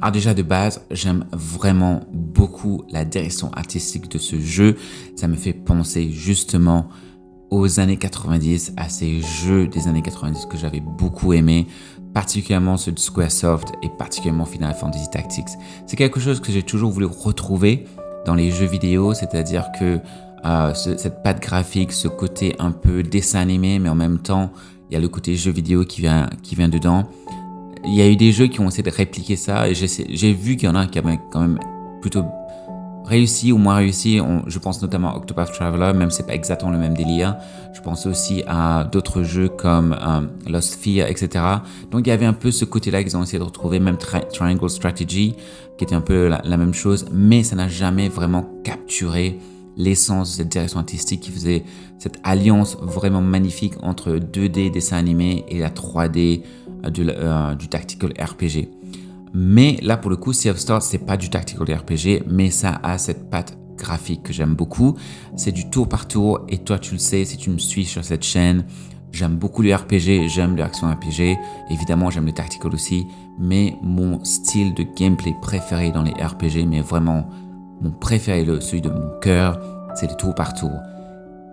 Alors déjà de base, j'aime vraiment beaucoup la direction artistique de ce jeu. Ça me fait penser justement aux années 90, à ces jeux des années 90 que j'avais beaucoup aimé, particulièrement ceux de Squaresoft et particulièrement Final Fantasy Tactics. C'est quelque chose que j'ai toujours voulu retrouver dans les jeux vidéo, c'est-à-dire que cette patte graphique, ce côté un peu dessin animé, mais en même temps, il y a le côté jeu vidéo qui vient dedans. Il y a eu des jeux qui ont essayé de répliquer ça et j'ai vu qu'il y en a qui avaient quand même plutôt réussi ou moins réussi. Je pense notamment à Octopath Traveler, même si c'est pas exactement le même délire. Je pense aussi à d'autres jeux comme Lost Sphear, etc. Donc il y avait un peu ce côté-là qu'ils ont essayé de retrouver, même Triangle Strategy, qui était un peu la même chose, mais ça n'a jamais vraiment capturé l'essence de cette direction artistique qui faisait cette alliance vraiment magnifique entre 2D dessin animé et la 3D du tactical RPG. Mais là, pour le coup, Sea of Stars, c'est pas du tactical RPG, mais ça a cette patte graphique que j'aime beaucoup. C'est du tour par tour, et toi, tu le sais, si tu me suis sur cette chaîne, j'aime beaucoup le RPG, j'aime l'action RPG. Évidemment, j'aime le tactical aussi, mais mon style de gameplay préféré dans les RPG, mais vraiment mon préféré, celui de mon cœur, c'est le tour par tour.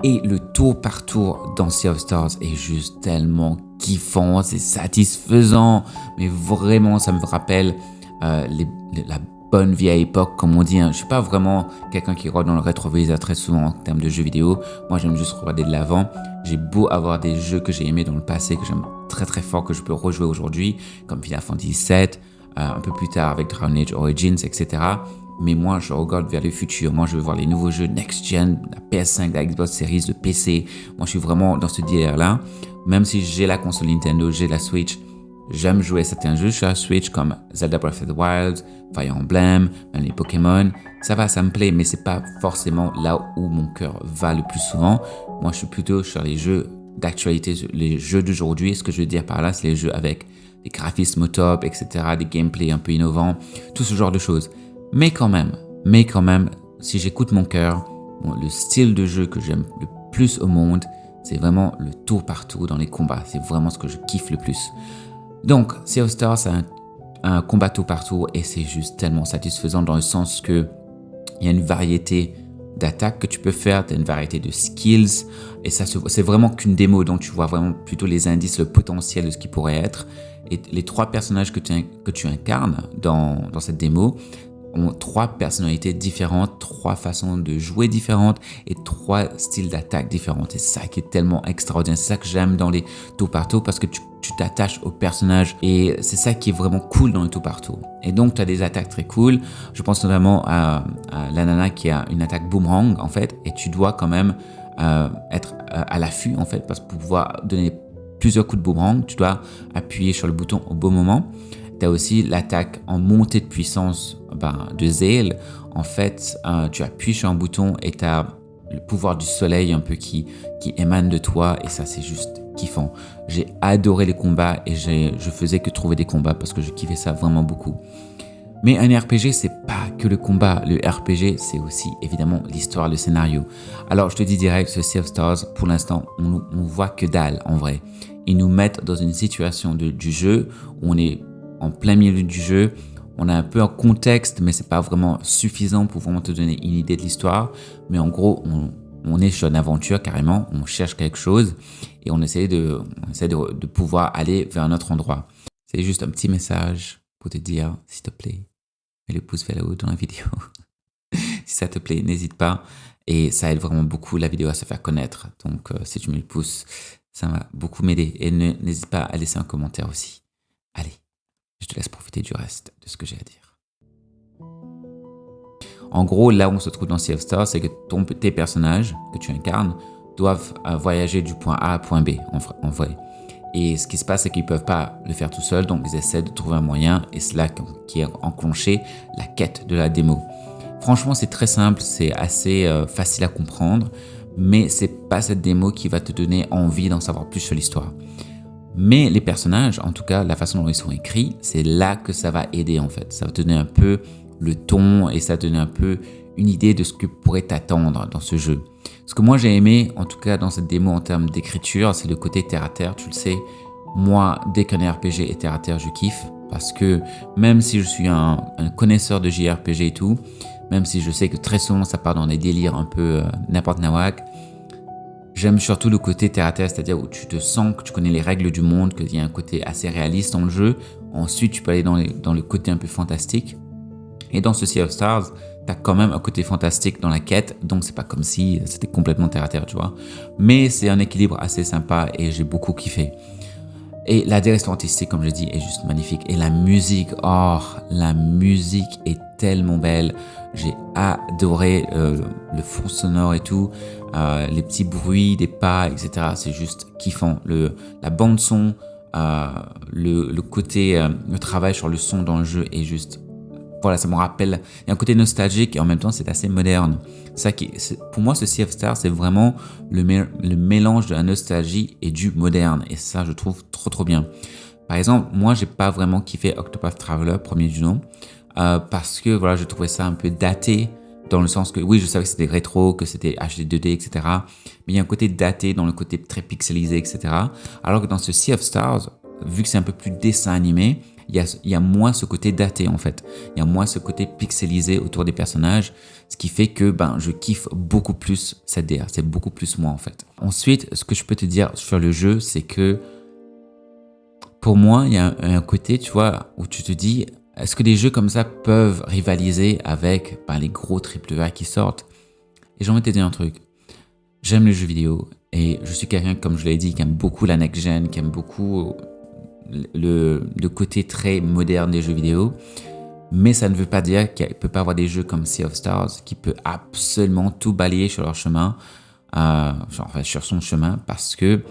Et le tour par tour dans Sea of Stars est juste tellement kiffant, c'est satisfaisant, mais vraiment ça me rappelle la bonne vieille époque, comme on dit. Je suis pas vraiment quelqu'un qui regarde dans le rétroviseur très souvent en termes de jeux vidéo. Moi, j'aime juste regarder de l'avant. J'ai beau avoir des jeux que j'ai aimés dans le passé, que j'aime très très fort, que je peux rejouer aujourd'hui, comme Final Fantasy VII, un peu plus tard avec Dragon Age Origins, etc. Mais moi, je regarde vers le futur. Moi, je veux voir les nouveaux jeux next-gen, la PS5, la Xbox Series, le PC. Moi, je suis vraiment dans ce délire-là. Même si j'ai la console Nintendo, j'ai la Switch, j'aime jouer à certains jeux sur la Switch comme Zelda Breath of the Wild, Fire Emblem, même les Pokémon. Ça va, ça me plaît, mais c'est pas forcément là où mon cœur va le plus souvent. Moi, je suis plutôt sur les jeux d'actualité, les jeux d'aujourd'hui. Ce que je veux dire par là, c'est les jeux avec des graphismes au top, etc., des gameplays un peu innovants, tout ce genre de choses. Mais quand même, si j'écoute mon cœur, le style de jeu que j'aime le plus au monde, c'est vraiment le tour par tour dans les combats. C'est vraiment ce que je kiffe le plus. Donc, Sea of Stars, c'est un combat tour par tour et c'est juste tellement satisfaisant dans le sens que il y a une variété d'attaques que tu peux faire, tu as une variété de skills et ça c'est vraiment qu'une démo, donc tu vois vraiment plutôt les indices, le potentiel de ce qui pourrait être. Et les 3 personnages que tu incarnes dans cette démo ont 3 personnalités différentes, 3 façons de jouer différentes et 3 styles d'attaque différents. C'est ça qui est tellement extraordinaire. C'est ça que j'aime dans les tour par tour parce que tu t'attaches au personnage et c'est ça qui est vraiment cool dans le tour par tour. Et donc, tu as des attaques très cool. Je pense notamment à la nana qui a une attaque boomerang en fait et tu dois quand même être à l'affût en fait parce que pour pouvoir donner plusieurs coups de boomerang, tu dois appuyer sur le bouton au bon moment. Tu as aussi l'attaque en montée de puissance de Zale. En fait, tu appuies sur un bouton et tu as le pouvoir du soleil un peu qui émane de toi et ça, c'est juste kiffant. J'ai adoré les combats et je faisais que trouver des combats parce que je kiffais ça vraiment beaucoup. Mais un RPG, c'est pas que le combat. Le RPG, c'est aussi évidemment l'histoire, le scénario. Alors, je te dis direct, ce Sea of Stars, pour l'instant, on voit que dalle en vrai. Ils nous mettent dans une situation du jeu où on est en plein milieu du jeu, on a un peu un contexte, mais c'est pas vraiment suffisant pour vraiment te donner une idée de l'histoire. Mais en gros, on est sur une aventure carrément, on cherche quelque chose et on essaie de pouvoir aller vers un autre endroit. C'est juste un petit message pour te dire, s'il te plaît, mets le pouce vers le haut dans la vidéo. Si ça te plaît, n'hésite pas et ça aide vraiment beaucoup la vidéo à se faire connaître. Donc, si tu mets le pouce, ça va beaucoup m'aider et n'hésite pas à laisser un commentaire aussi. Allez. Je te laisse profiter du reste de ce que j'ai à dire. En gros, là où on se trouve dans Sea of Stars, c'est que tes personnages que tu incarnes doivent voyager du point A à point B, en vrai. Et ce qui se passe, c'est qu'ils ne peuvent pas le faire tout seuls, donc ils essaient de trouver un moyen, et c'est là qui est enclenché la quête de la démo. Franchement, c'est très simple, c'est assez facile à comprendre, mais c'est pas cette démo qui va te donner envie d'en savoir plus sur l'histoire. Mais les personnages, en tout cas, la façon dont ils sont écrits, c'est là que ça va aider en fait. Ça va te donner un peu le ton et ça va te donner un peu une idée de ce que pourrait t'attendre dans ce jeu. Ce que moi j'ai aimé, en tout cas dans cette démo en termes d'écriture, c'est le côté terre à terre. Tu le sais, moi, dès qu'un RPG est terre à terre, je kiffe. Parce que même si je suis un connaisseur de JRPG et tout, même si je sais que très souvent ça part dans des délires un peu n'importe nawak, j'aime surtout le côté terre à terre, c'est-à-dire où tu te sens que tu connais les règles du monde, qu'il y a un côté assez réaliste dans le jeu. Ensuite, tu peux aller dans le côté un peu fantastique. Et dans ce Sea of Stars, t'as quand même un côté fantastique dans la quête, donc c'est pas comme si c'était complètement terre à terre, tu vois. Mais c'est un équilibre assez sympa et j'ai beaucoup kiffé. Et la direction artistique, comme je dis, est juste magnifique. Et la musique, la musique est tellement belle. J'ai adoré le fond sonore et tout, les petits bruits des pas, etc. C'est juste kiffant. La bande son, le côté, le travail sur le son dans le jeu est juste... Voilà, ça me rappelle, il y a un côté nostalgique et en même temps c'est assez moderne. Pour moi, ce Sea of Stars, c'est vraiment le mélange de la nostalgie et du moderne. Et ça, je trouve trop bien. Par exemple, moi, j'ai pas vraiment kiffé Octopath Traveler, premier du nom, parce que voilà, je trouvais ça un peu daté, dans le sens que oui, je savais que c'était rétro, que c'était HD 2D, etc. Mais il y a un côté daté dans le côté très pixelisé, etc. Alors que dans ce Sea of Stars, vu que c'est un peu plus dessin animé, il y a moins ce côté daté en fait. Il y a moins ce côté pixelisé autour des personnages, ce qui fait que je kiffe beaucoup plus cette DA. C'est beaucoup plus moi en fait. Ensuite, ce que je peux te dire sur le jeu, c'est que pour moi, il y a un côté, tu vois, où tu te dis, est-ce que des jeux comme ça peuvent rivaliser avec les gros AAA qui sortent? Et j'ai envie de te dire un truc. J'aime les jeux vidéo et je suis quelqu'un, comme je l'ai dit, qui aime beaucoup la next-gen, qui aime beaucoup le côté très moderne des jeux vidéo, mais ça ne veut pas dire qu'il ne peut pas avoir des jeux comme Sea of Stars qui peut absolument tout balayer sur leur chemin, sur son chemin, parce que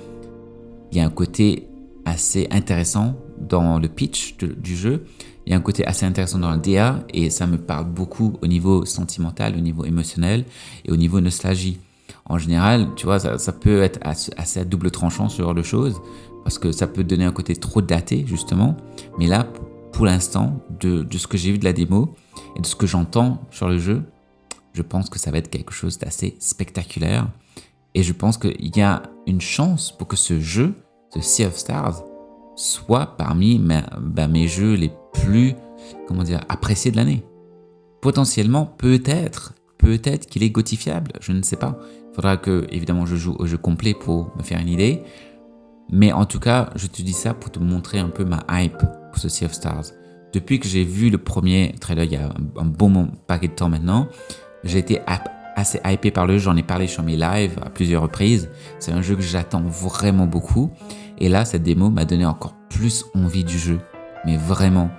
il y a un côté assez intéressant dans le pitch du jeu, il y a un côté assez intéressant dans le DA et ça me parle beaucoup au niveau sentimental, au niveau émotionnel et au niveau nostalgie. En général, tu vois, ça peut être assez à double tranchant ce genre de choses, parce que ça peut donner un côté trop daté, justement. Mais là, pour l'instant, de ce que j'ai vu de la démo et de ce que j'entends sur le jeu, je pense que ça va être quelque chose d'assez spectaculaire. Et je pense qu'il y a une chance pour que ce jeu, ce Sea of Stars, soit parmi mes jeux les plus, appréciés de l'année. Potentiellement, peut-être qu'il est gotifiable, je ne sais pas. Il faudra que, évidemment, je joue au jeu complet pour me faire une idée. Mais en tout cas, je te dis ça pour te montrer un peu ma hype pour ce Sea of Stars. Depuis que j'ai vu le premier trailer il y a un bon paquet de temps maintenant, j'ai été assez hypé par le jeu. J'en ai parlé sur mes lives à plusieurs reprises. C'est un jeu que j'attends vraiment beaucoup. Et là, cette démo m'a donné encore plus envie du jeu. Mais vraiment.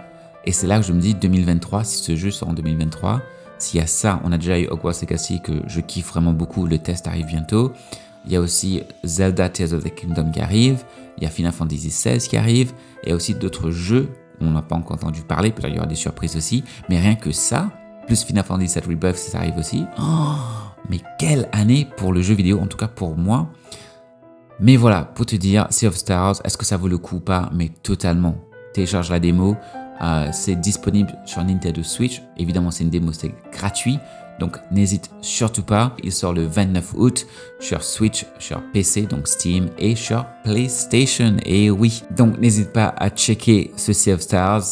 Et c'est là que je me dis, 2023, si ce jeu sort en 2023, s'il y a ça, on a déjà eu Hogwarts Legacy que je kiffe vraiment beaucoup. Le test arrive bientôt. Il y a aussi Zelda Tears of the Kingdom qui arrive, il y a Final Fantasy XVI qui arrive, il y a aussi d'autres jeux où on n'a pas encore entendu parler, peut-être qu'il y aura des surprises aussi, mais rien que ça, plus Final Fantasy VII Rebirth si ça arrive aussi, mais quelle année pour le jeu vidéo, en tout cas pour moi. Mais voilà, pour te dire, Sea of Stars, est-ce que ça vaut le coup ou pas? Mais totalement. Télécharge la démo, c'est disponible sur Nintendo Switch, évidemment c'est une démo, c'est gratuit. Donc n'hésite surtout pas, il sort le 29 août sur Switch, sur PC, donc Steam et sur PlayStation. Et oui, donc n'hésite pas à checker ce Sea of Stars.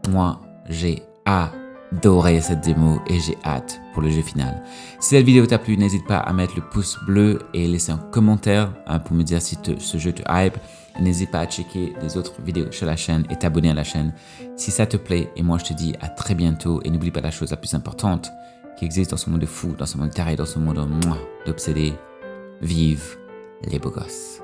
Moi, j'ai adoré cette démo et j'ai hâte pour le jeu final. Si cette vidéo t'a plu, n'hésite pas à mettre le pouce bleu et laisser un commentaire pour me dire si ce jeu te hype. N'hésite pas à checker les autres vidéos sur la chaîne et t'abonner à la chaîne si ça te plaît. Et moi, je te dis à très bientôt et n'oublie pas la chose la plus importante qui existe dans ce monde de fou, dans ce monde taré, dans ce monde d'obsédés. Vive les beaux gosses.